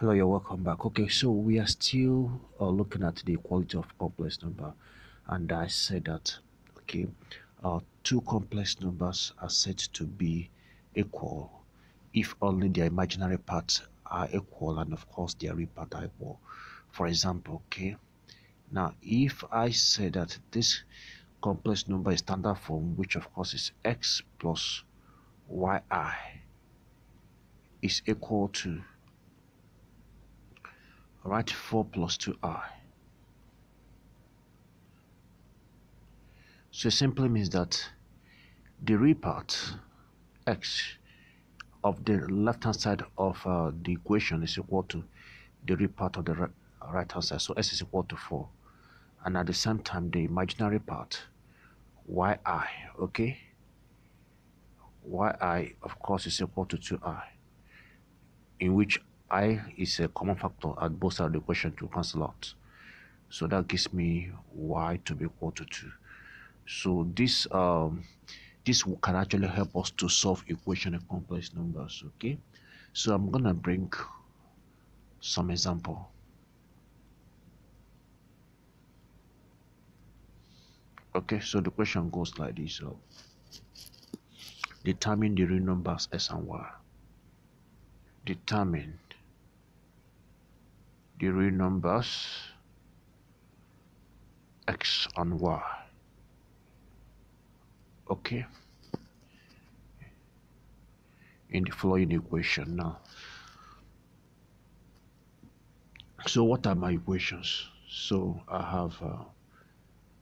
Hello, you're welcome back. Okay, so we are still looking at the equality of complex number, and I said that okay, two complex numbers are said to be equal if only their imaginary parts are equal, and of course their real parts are equal. For example, okay, now if I say that this complex number is standard form, which of course is x plus yi is equal to, all right, 4 plus 2i. So it simply means that the real part x of the left hand side of the equation is equal to the real part of the right hand side. So s is equal to 4, and at the same time the imaginary part yi, okay, yi of course is equal to 2i, in which I is a common factor at both sides of the equation to cancel out. So that gives me y to be equal to 2. So this can actually help us to solve equation of complex numbers. Okay, so I'm gonna bring some example. Okay, so the question goes like this. So determine the real numbers s and y. Determine the real numbers x and y. Okay, in the following equation. Now, so what are my equations? So I have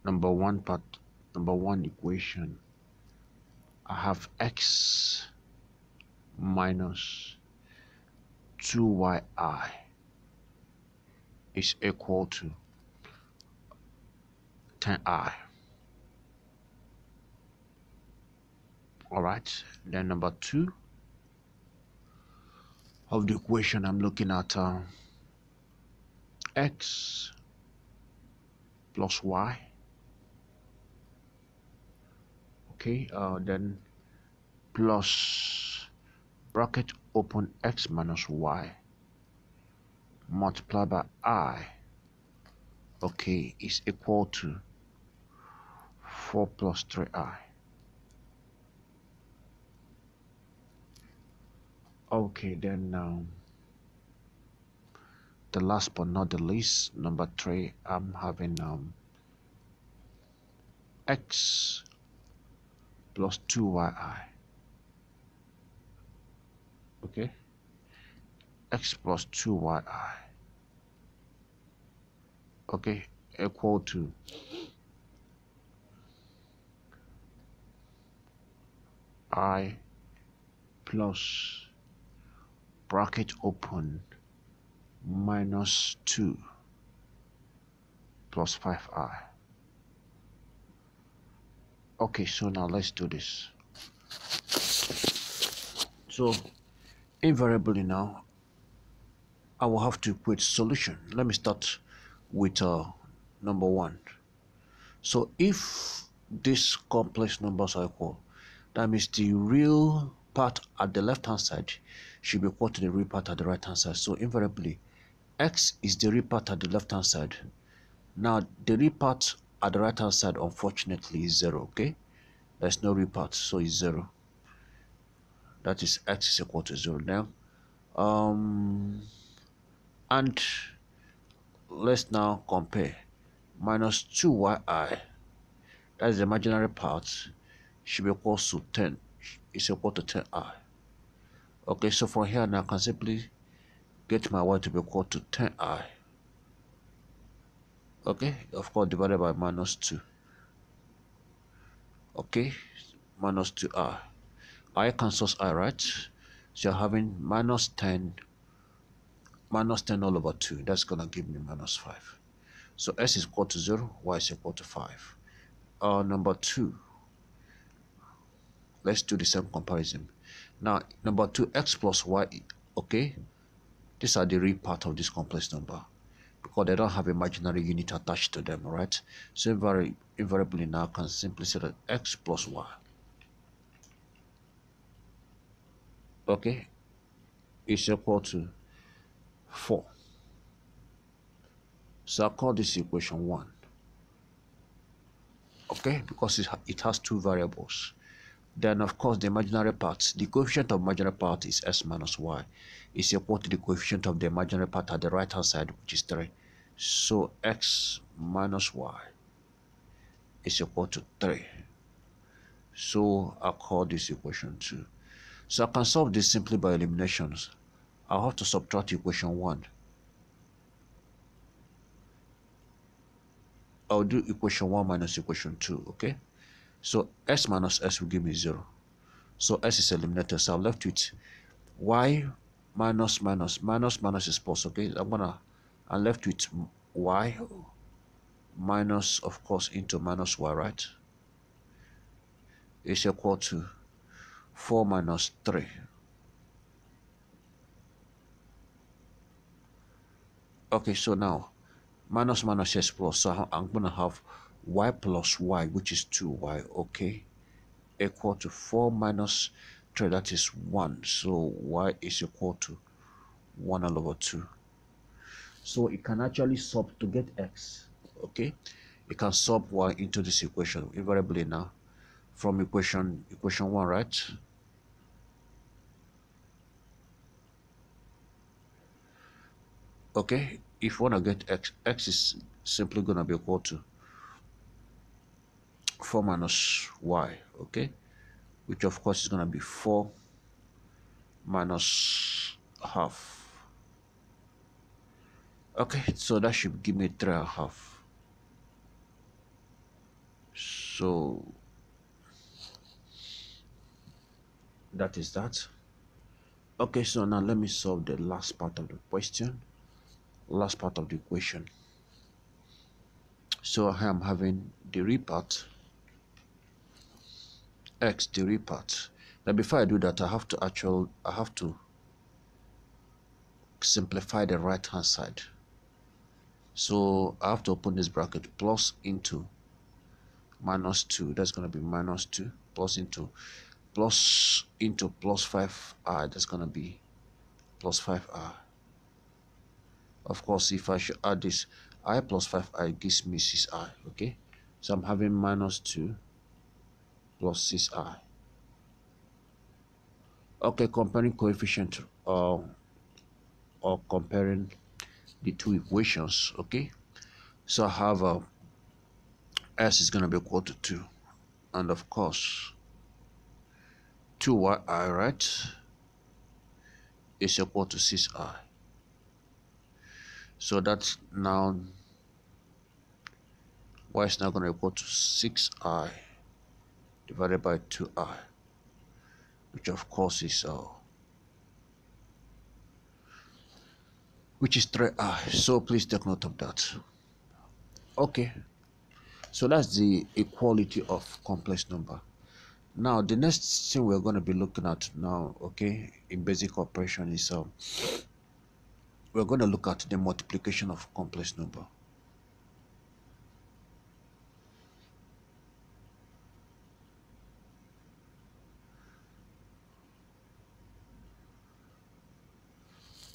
number one equation. I have x minus 2yi is equal to 10i. All right, then number 2 of the equation, I'm looking at x plus y. Okay, then plus bracket open x minus y multiplied by I, okay, is equal to 4 plus 3i. Okay, then the last but not the least, number 3, I'm having x plus 2yi. Okay, x plus 2yi, okay, equal to I plus bracket open minus 2 plus 5i. Okay, so now let's do this. So invariably now I will have to equate solution. Let me start with number 1. So if these complex numbers are equal, that means the real part at the left hand side should be equal to the real part at the right hand side. So invariably x is the real part at the left hand side. Now the real part at the right hand side unfortunately is 0. Okay, there's no real part, so it's 0. That is x is equal to 0 now. And let's now compare. Minus 2yi, that is the imaginary part, should be equal to 10, is equal to 10i. Okay, so from here now I can simply get my y to be equal to 10i. Okay, of course divided by minus 2. Okay, minus 2i. I cancels I, right? So you're having minus 10 all over 2. That's gonna give me minus 5. So s is equal to 0, y is equal to 5. Number 2, let's do the same comparison. Now number 2, x plus y, okay, these are the real part of this complex number because they don't have imaginary unit attached to them, right? So invariably now I can simply say that x plus y, okay, is equal to 4. So I call this equation 1. Okay, because it has two variables. Then of course the imaginary part, the coefficient of imaginary part is s minus y, is equal to the coefficient of the imaginary part at the right hand side, which is 3. So x minus y is equal to 3. So I call this equation 2. So I can solve this simply by eliminations. I'll have to subtract equation 1. I'll do equation 1 minus equation 2, okay? So s minus s will give me 0. So s is eliminated, so I'm left with y minus minus is plus, okay? I'm left with y minus, of course, into minus y, right? Is equal to 4 minus 3. Okay, so now minus is plus, so I'm going to have y plus y, which is 2y, okay, equal to 4 minus 3, that is 1. So y is equal to 1 all over 2. So it can actually sub to get x, okay? It can sub y into this equation invariably now from equation 1, right? Okay, if you want to get x is simply going to be equal to 4 minus y, okay, which of course is going to be 4 minus half. Okay, so that should give me 3.5. So that is that. Okay, so now let me solve the last part of the question, last part of the equation. So I am having the real part, x, the real part. Now before I do that, I have to simplify the right hand side. So I have to open this bracket, plus into minus 2, that's going to be minus 2, plus into plus 5i, that's going to be plus 5i. Of course, if I should add this, I plus 5i gives me 6i, okay? So I'm having minus 2 plus 6i. Okay, comparing coefficient or comparing the two equations, okay? So I have s is going to be equal to 2, and of course 2yi, right, is equal to 6i. So that's now y is now going to equal to 6i divided by 2i, which of course is 3i. So please take note of that. Okay, so that's the equality of complex number. Now the next thing we're going to be looking at now, okay, in basic operation is we're going to look at the multiplication of complex number.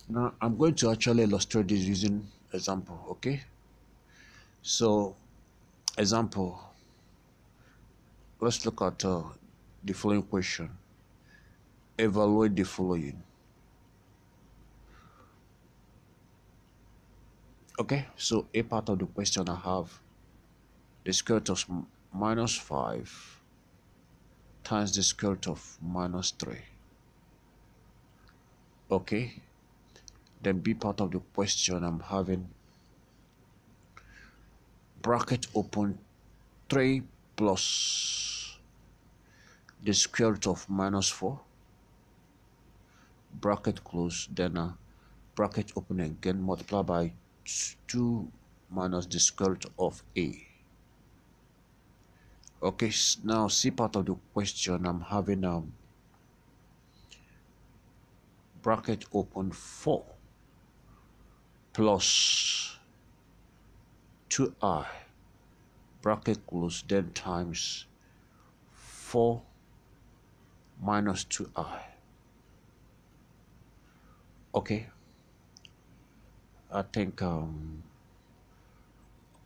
Now I'm going to actually illustrate this using example, okay? So example, let's look at the following question. Evaluate the following. Okay, so a part of the question I have the square root of minus 5 times the square root of minus 3. Okay, then B part of the question I'm having bracket open 3 plus the square root of minus 4, bracket close, then bracket open again, multiply by 2 minus the square root of a. Okay, now C part of the question I'm having bracket open 4 plus 2i, bracket close, then times 4 minus 2i. Okay, I think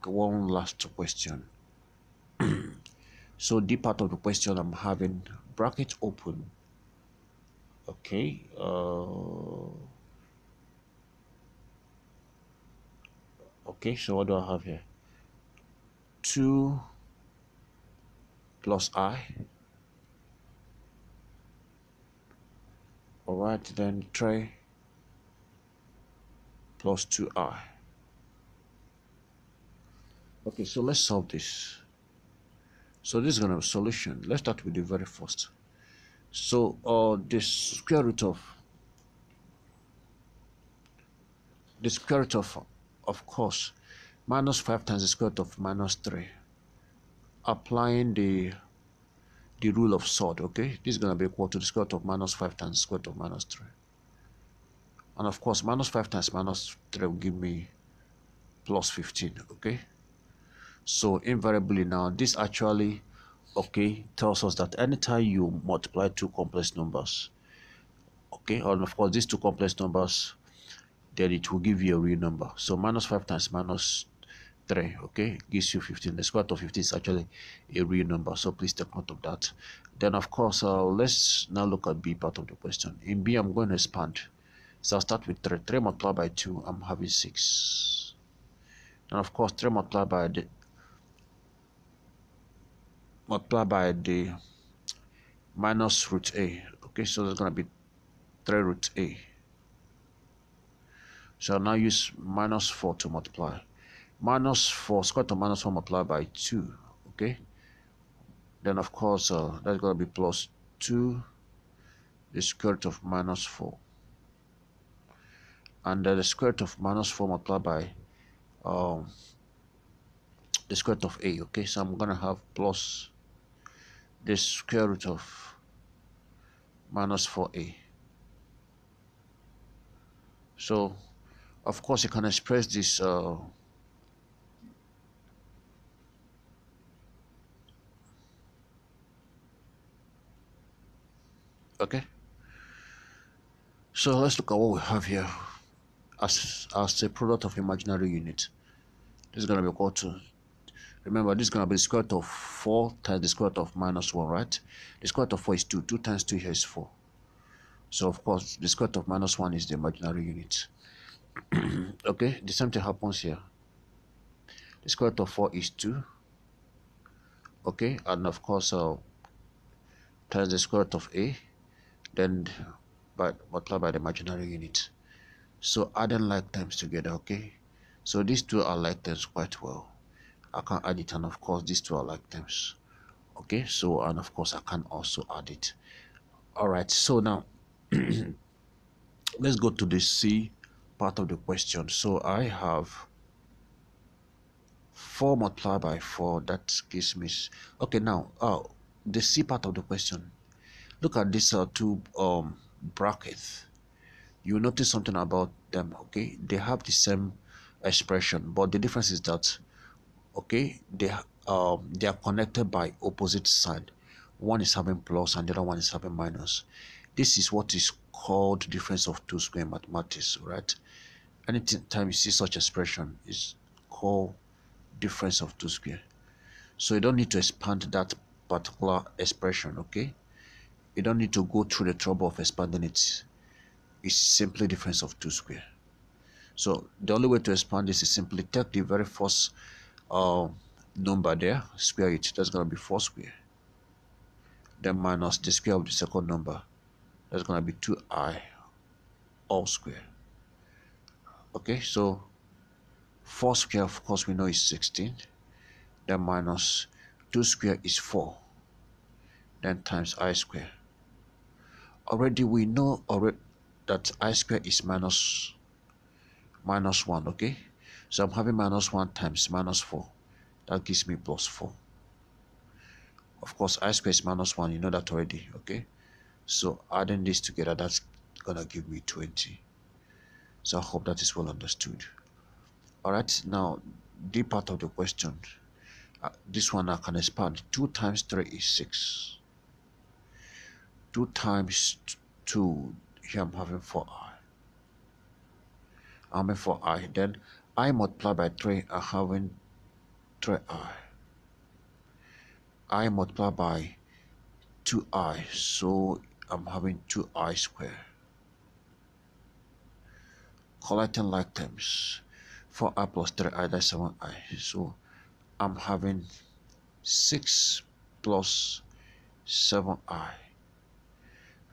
one last question. So the part of the question I'm having bracket open. Okay. Okay. So what do I have here? 2 plus I. All right. Then 3 plus 2I. Okay. So let's solve this. So this is gonna be a solution. Let's start with the very first. So the square root of course minus 5 times the square root of minus 3. Applying the rule of sort, okay, this is going to be equal to the square root of minus 5 times the square root of minus 3. And of course minus 5 times minus 3 will give me plus 15. Okay, so invariably now this actually, okay, tells us that anytime you multiply two complex numbers, okay, and of course these two complex numbers, then it will give you a real number. So minus 5 times minus 3, okay, gives you 15. The square root of 15 is actually a real number, so please take note of that. Then of course let's now look at B part of the question. In B I'm going to expand, so I'll start with 3. 3 multiplied by 2, I'm having 6. And of course 3 multiplied by the minus root a, okay, so there's going to be 3 root a. So I'll now use minus 4 to multiply. Minus 4, square root of minus 4 multiplied by 2, okay. Then of course that's going to be plus 2 the square root of minus 4, and the square root of minus 4 multiplied by the square root of a, okay. So I'm going to have plus the square root of minus 4a. So of course you can express this okay. So let's look at what we have here as a product of imaginary unit. This is going to be equal to, remember, this is going to be the square root of 4 times the square root of minus 1, right? The square root of 4 is 2. 2 times 2 here is 4. So of course the square root of minus 1 is the imaginary unit. Okay, the same thing happens here. The square root of 4 is 2. Okay, and of course times the square root of a, then multiplied by the imaginary unit. So adding like terms together, okay. So these two are like terms quite well. I can add it, and of course these two are like terms. Okay, so and of course I can also add it. All right, so now let's go to the C part of the question. So I have 4 multiplied by 4, that gives me, okay, now the C part of the question. Look at these two brackets. You notice something about them, okay? They have the same expression, but the difference is that, okay, they are connected by opposite side. One is having plus and the other one is having minus. This is what is called difference of two square in mathematics, right? Anytime you see such expression, is called difference of two square. So you don't need to expand that particular expression, okay? You don't need to go through the trouble of expanding it. It's simply difference of two square. So the only way to expand this is simply take the very first number there, square it. That's going to be 4 square. Then minus the square of the second number. That's going to be 2i all square. Okay, so 4 square, of course, we know is 16. Then minus 2 square is 4. Then times I square. Already we know that I square is minus 1, okay? So I'm having minus 1 times minus 4. That gives me plus 4. Of course, I square is minus 1. You know that already, okay? So adding this together, that's gonna give me 20. So I hope that is well understood. All right, now the part of the question. This one I can expand. 2 times 3 is 6. 2 times 2, here I'm having 4i. I'm for I. Then I multiply by 3, I'm having 3i. I multiply by 2i, so I'm having 2i squared. Collecting like terms. 4i plus 3i, that's 7i. So I'm having 6 plus 7i.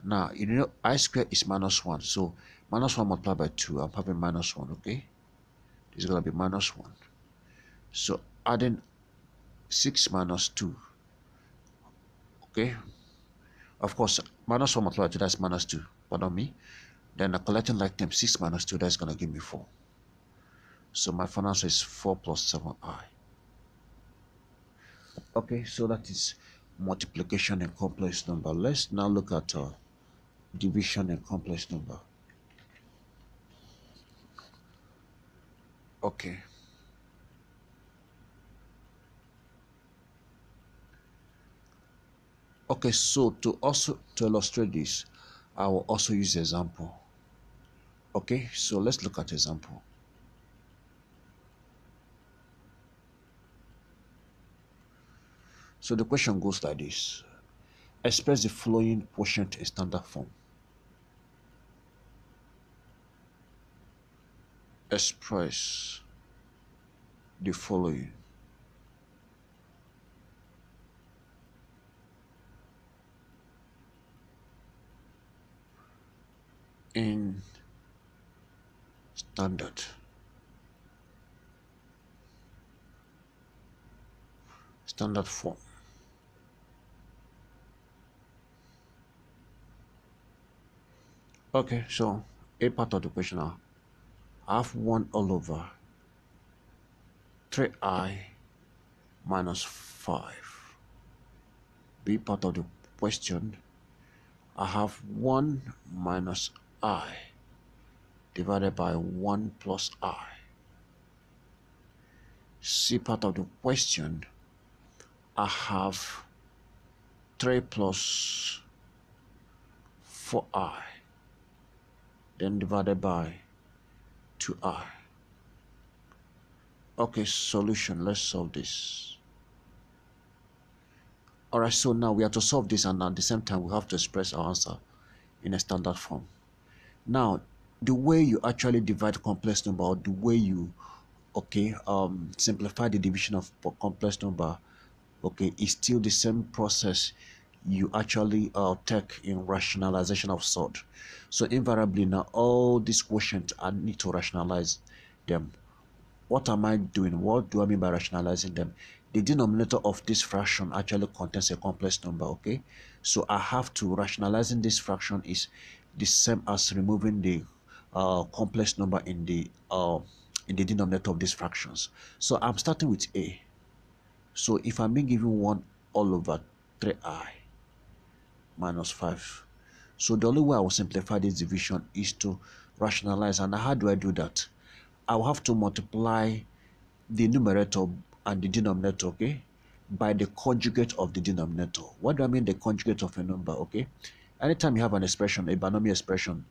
Now, you know, I squared is minus 1. So minus 1 multiplied by 2, I'm having minus 1, okay? This is going to be minus 1. So adding 6 minus 2, okay? Of course, minus 1 multiplied by 2, that's minus 2. Pardon me. Then collecting like term, 6 minus 2, that's going to give me 4. So my final answer is 4 plus 7i. Okay, so that is multiplication and complex number. Let's now look at division and complex number. Okay. Okay, so to illustrate this, I will also use example. Okay, so let's look at example. So the question goes like this. Express the following quotient in standard form. Express the following in standard form. Okay, so a part of the question now. I have 1 all over 3i minus 5. B part of the question, I have 1 minus I divided by 1 plus I. C part of the question, I have 3 plus 4i, then divided by 2i. Okay, solution, let's solve this. Alright, so now we have to solve this, and at the same time we have to express our answer in a standard form. Now, the way you actually divide complex number, or the way you simplify the division of complex number, okay, is still the same process you actually take in rationalization of sort. So invariably now all these quotients, I need to rationalize them. What am I doing? What do I mean by rationalizing them? The denominator of this fraction actually contains a complex number, okay? So I have to rationalizing this fraction is the same as removing the complex number in the denominator of these fractions. So I'm starting with A. So if I'm being given 1 all over 3i minus 5. So the only way I will simplify this division is to rationalize. And how do I do that? I will have to multiply the numerator and the denominator, okay, by the conjugate of the denominator. What do I mean the conjugate of a number, okay? Anytime you have an expression, a binomial expression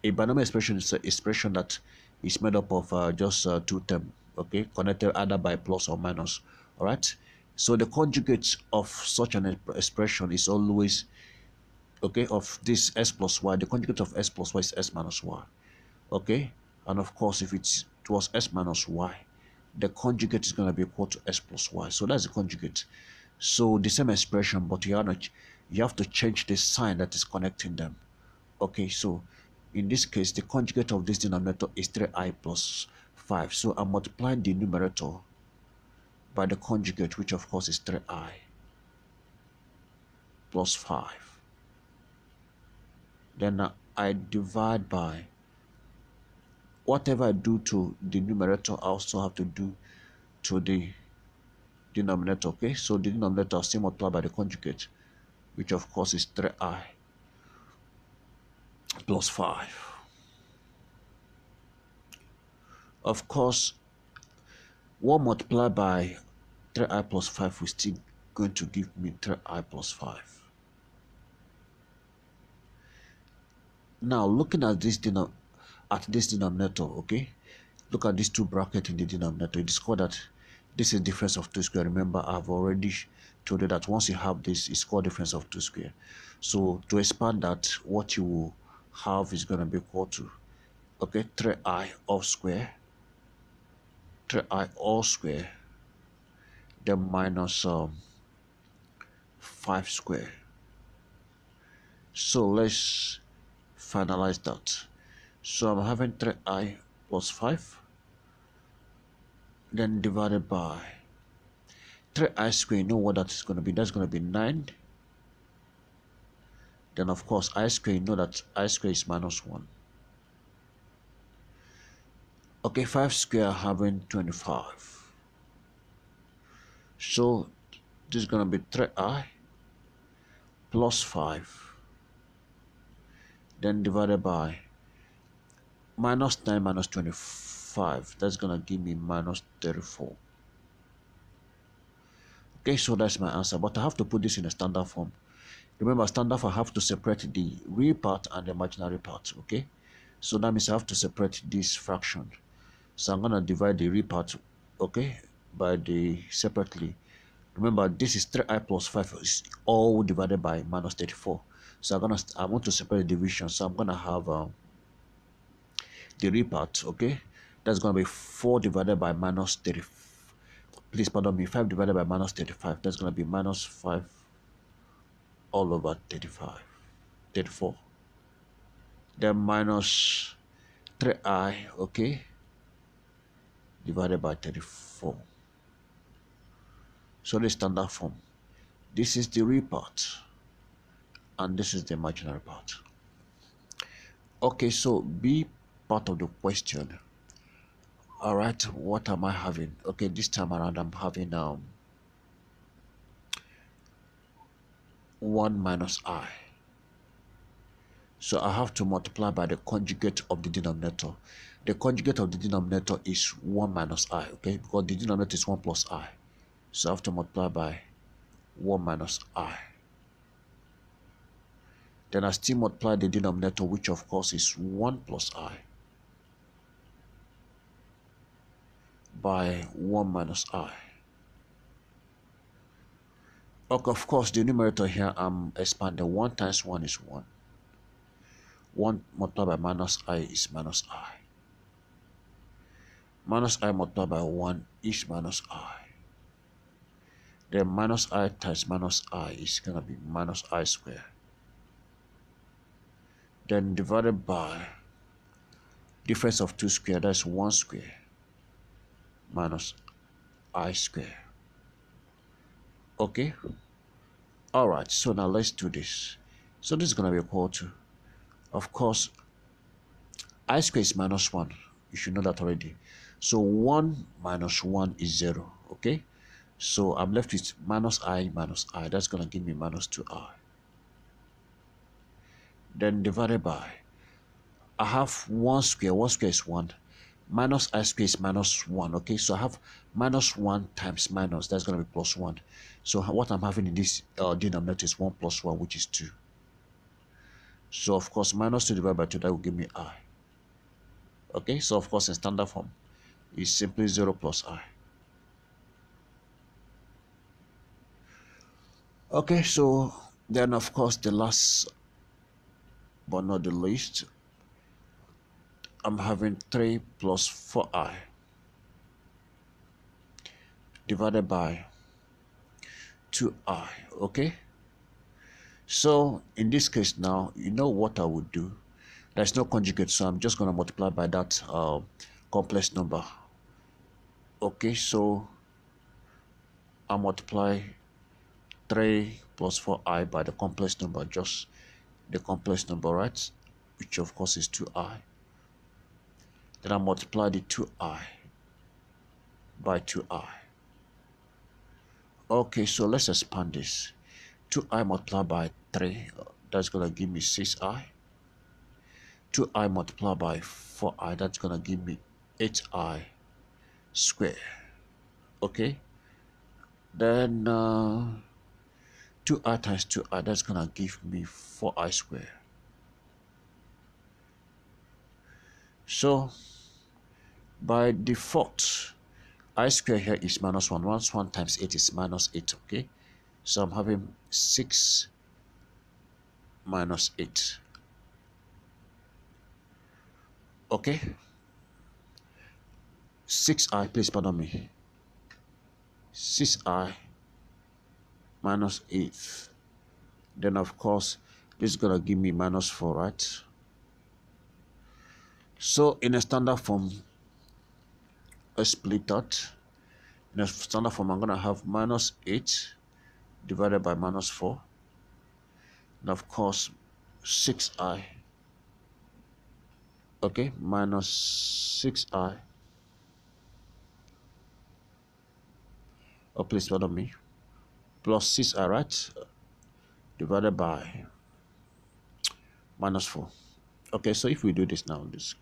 is an expression that is made up of just two terms, okay, connected either by plus or minus, all right? So the conjugate of such an expression is always, okay, of this s plus y, the conjugate of s plus y is s minus y, okay? And of course, if it was s minus y, the conjugate is going to be equal to s plus y. So that's the conjugate. So the same expression, but you have to change the sign that is connecting them. Okay, so in this case, the conjugate of this denominator is 3i plus 5. So I'm multiplying the numerator by the conjugate, which of course is 3i plus 5. Then I divide by whatever I do to the numerator, I also have to do to the denominator, okay? So the denominator is still multiplied by the conjugate, which of course is 3i plus 5. Of course, 1 multiplied by 3i plus 5 is still going to give me 3i plus 5. Now, looking at this at this denominator, okay? Look at these two brackets in the denominator. You discover that this is difference of 2 square. Remember, I've already told you that once you have this, it's called difference of 2 square. So to expand that, what you will have is going to be equal to, okay, 3i all square, 3i all square, then minus 5 square. So let's finalize that. So I'm having 3i plus 5, then divided by 3i square. You know what that is going to be? That's going to be 9. Then of course I square, you know that I square is minus 1. Okay, 5 square having 25. So this is going to be 3i plus 5, then divided by minus 9 minus 25. That's going to give me minus 34. Okay, so that's my answer, but I have to put this in a standard form. Remember, standard form, I have to separate the real part and the imaginary part, okay? So that means I have to separate this fraction. So I'm going to divide the real part, okay, by the separately. Remember, this is 3i plus 5 is all divided by minus 34. So I want to separate the division. So I'm going to have the real part, okay? That's going to be 4 divided by minus 30. Please pardon me, 5 divided by minus 35. That's going to be minus 5 all over 35, 34. Then minus 3i, okay, divided by 34. So the standard form. This is the real part, and this is the imaginary part. Okay, so B part of the question. All right, what am I having? Okay, this time around I'm having 1 minus I. So I have to multiply by the conjugate of the denominator. The conjugate of the denominator is 1 minus I, okay, because the denominator is 1 plus I. So I have to multiply by 1 minus I. Then I still multiply the denominator, which of course is 1 plus I, by 1 minus I. Okay, of course, the numerator here I'm expanding. 1 times 1 is 1. 1 multiplied by minus I is minus I. Minus I multiplied by 1 is minus I. Then minus I times minus I is going to be minus I squared. Then divided by difference of 2 squared, that's 1 squared minus I squared. Okay? Alright, so now let's do this. So this is going to be equal to, of course, I squared is minus 1. You should know that already. So 1 minus 1 is 0. Okay? So I'm left with minus I. That's going to give me minus 2I. Then divided by, I have 1 square. 1 square is 1. Minus I square is minus 1. Okay? So I have minus 1 times minus. That's going to be plus 1. So what I'm having in this denominator is 1 plus 1, which is 2. So of course, minus 2 divided by 2, that will give me I. Okay? So of course, in standard form, it's simply 0 plus I. Okay, so then of course the last but not the least, I'm having 3 plus 4i divided by 2i. Okay, so in this case now, you know what I would do. There's no conjugate, so I'm just going to multiply by that complex number. Okay, so I multiply 3 plus 4i by the complex number, just the complex number, right, which of course is 2i. Then I multiply the 2i by 2i. Okay, so let's expand this. 2i multiplied by 3, that's going to give me 6i. 2i multiplied by 4i, that's going to give me 8i squared. Okay, then 2i times 2i, that's going to give me 4i squared. So by default, I square here is minus 1. Once 1 times 8 is minus 8, okay? So I'm having 6 minus 8. Okay? 6i, please pardon me. 6i minus 8. Then, of course, this is going to give me minus 4, right? So in a standard form, I split that. In a standard form, I'm going to have minus 8 divided by minus 4. And of course, 6i, okay, minus 6i, oh, please pardon me, plus 6i, right, divided by minus 4. Okay, so if we do this now, this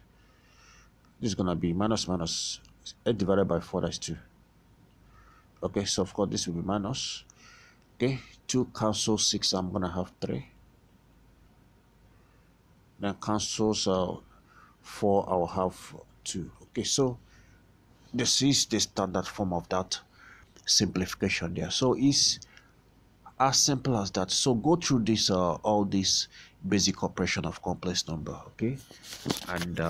is going to be minus minus 8 divided by 4, that's 2. Okay, so of course, this will be minus. Okay, 2 cancel 6, I'm going to have 3. Then cancels 4, I will have 2. Okay, so this is the standard form of that simplification there. So it's as simple as that. So go through this all this basic operation of complex number, okay? And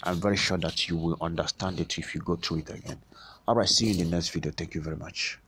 I'm very sure that you will understand it if you go through it again. All right, see you in the next video. Thank you very much.